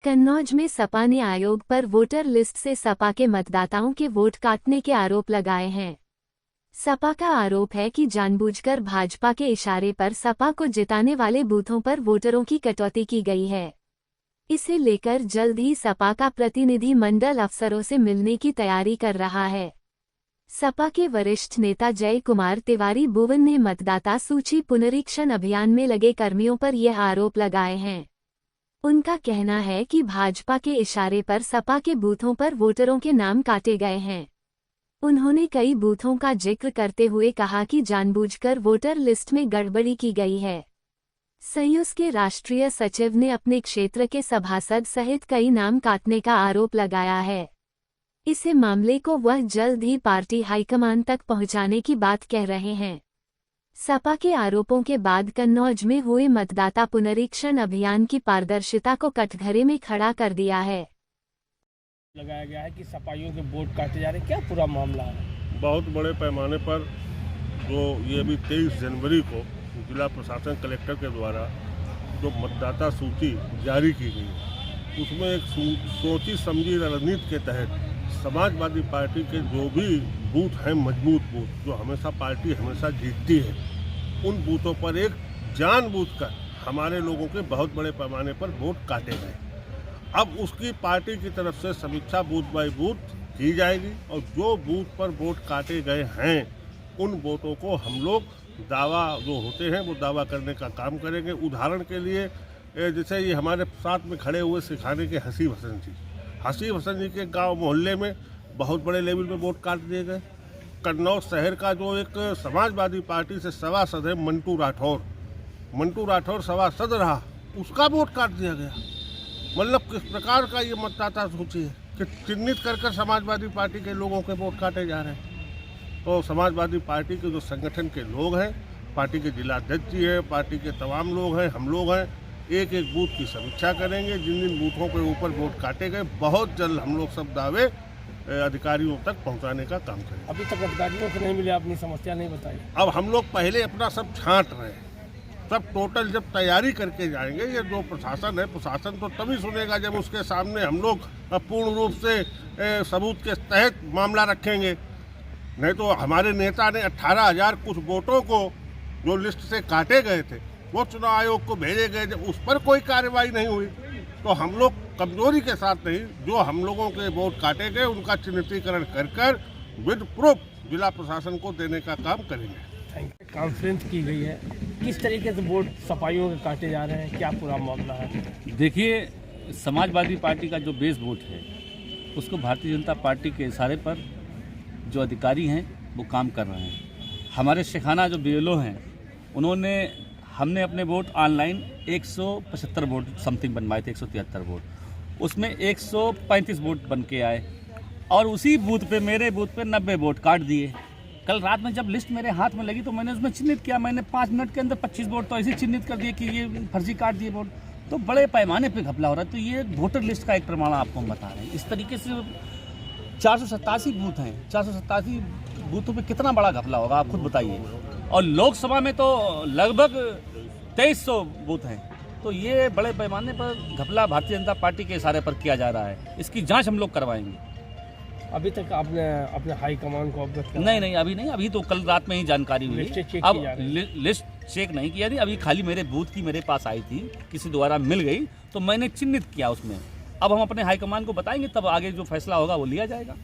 कन्नौज में सपा ने आयोग पर वोटर लिस्ट से सपा के मतदाताओं के वोट काटने के आरोप लगाए हैं। सपा का आरोप है कि जानबूझकर भाजपा के इशारे पर सपा को जिताने वाले बूथों पर वोटरों की कटौती की गई है। इसे लेकर जल्द ही सपा का प्रतिनिधि मंडल अफसरों से मिलने की तैयारी कर रहा है। सपा के वरिष्ठ नेता जय कुमार तिवारी भुवन ने मतदाता सूची पुनरीक्षण अभियान में लगे कर्मियों पर यह आरोप लगाए हैं। उनका कहना है कि भाजपा के इशारे पर सपा के बूथों पर वोटरों के नाम काटे गए हैं। उन्होंने कई बूथों का जिक्र करते हुए कहा कि जानबूझकर वोटर लिस्ट में गड़बड़ी की गई है। संयुक्त के राष्ट्रीय सचिव ने अपने क्षेत्र के सभासद सहित कई नाम काटने का आरोप लगाया है। इसे मामले को वह जल्द ही पार्टी हाईकमान तक पहुंचाने की बात कह रहे हैं। सपा के आरोपों के बाद कन्नौज में हुए मतदाता पुनरीक्षण अभियान की पारदर्शिता को कटघरे में खड़ा कर दिया है। लगाया गया है कि सपाइयों के वोट काटे जा रहे, क्या पूरा मामला है? बहुत बड़े पैमाने पर जो ये अभी 23 जनवरी को जिला प्रशासन कलेक्टर के द्वारा जो मतदाता सूची जारी की गई है, उसमें एक सोची समझी रणनीति के तहत समाजवादी पार्टी के जो भी बूथ हैं, मजबूत बूथ जो हमेशा पार्टी हमेशा जीतती है, उन बूथों पर एक जानबूझकर हमारे लोगों के बहुत बड़े पैमाने पर वोट काटे गए। अब उसकी पार्टी की तरफ से समीक्षा बूथ बाय बूथ की जाएगी और जो बूथ पर वोट काटे गए हैं उन वोटों को हम लोग दावा जो होते हैं वो दावा करने का काम करेंगे। उदाहरण के लिए जैसे ये हमारे साथ में खड़े हुए सिखाने के हसीब हसन जी के गांव मोहल्ले में बहुत बड़े लेवल पे वोट काट दिए गए। कन्नौज शहर का जो एक समाजवादी पार्टी से सभासद है मंटू राठौर सभासद रहा, उसका वोट काट दिया गया। मतलब किस प्रकार का ये मतदाता सूची है कि चिन्हित कर समाजवादी पार्टी के लोगों के वोट काटे जा रहे हैं। तो समाजवादी पार्टी के जो संगठन के लोग हैं, पार्टी के जिलाध्यक्ष जी हैं, पार्टी के तमाम लोग हैं, हम लोग हैं, एक एक बूथ की समीक्षा करेंगे। जिन जिन बूथों के ऊपर वोट काटे गए बहुत जल्द हम लोग सब दावे अधिकारियों तक पहुंचाने का काम करेंगे। अभी तक अधिकारियों को नहीं मिले, अपनी समस्या नहीं बताई। अब हम लोग पहले अपना सब छांट रहे हैं, सब टोटल जब तैयारी करके जाएंगे। ये जो प्रशासन है, प्रशासन तो तभी सुनेगा जब उसके सामने हम लोग पूर्ण रूप से सबूत के तहत मामला रखेंगे। नहीं तो हमारे नेता ने 18,000 कुछ वोटों को जो लिस्ट से काटे गए थे वो चुनाव आयोग को भेजे गए, जब उस पर कोई कार्रवाई नहीं हुई तो हम लोग कमजोरी के साथ नहीं, जो हम लोगों के वोट काटे गए उनका चिन्हितीकरण कर विद प्रूफ जिला प्रशासन को देने का काम करेंगे। कॉन्फ्रेंस की गई है, किस तरीके से वोट सपाइयों के काटे जा रहे हैं, क्या पूरा मामला है? देखिए, समाजवादी पार्टी का जो बेस वोट है उसको भारतीय जनता पार्टी के इशारे पर जो अधिकारी हैं वो काम कर रहे हैं। हमारे शेखाना जो BLO हैं हमने अपने वोट ऑनलाइन 175 वोट समथिंग बनवाए थे, 173 वोट, उसमें 135 वोट बन के आए और उसी बूथ पे मेरे बूथ पे 90 वोट काट दिए। कल रात में जब लिस्ट मेरे हाथ में लगी तो मैंने उसमें चिन्हित किया, मैंने 5 मिनट के अंदर 25 वोट तो ऐसे चिन्हित कर दिए कि ये फर्जी काट दिए वोट। तो बड़े पैमाने पे घपला हो रहा है। तो ये वोटर लिस्ट का एक प्रमाण आपको हम बता रहे हैं। इस तरीके से 487 बूथ हैं, 487 बूथों पे कितना बड़ा घपला होगा आप खुद बताइए। और लोकसभा में तो लगभग 2300 बूथ हैं। तो ये बड़े पैमाने पर घपला भारतीय जनता पार्टी के इशारे पर किया जा रहा है। इसकी जांच हम लोग करवाएंगे। अभी तक आपने अपने हाईकमान को अवगत किया? नहीं, अभी नहीं, अभी तो कल रात में ही जानकारी हुई। अब लिस्ट चेक नहीं किया थी, अभी खाली मेरे बूथ की मेरे पास आई थी, किसी द्वारा मिल गई तो मैंने चिन्हित किया उसमें। अब हम अपने हाईकमान को बताएंगे, तब आगे जो फैसला होगा वो लिया जाएगा।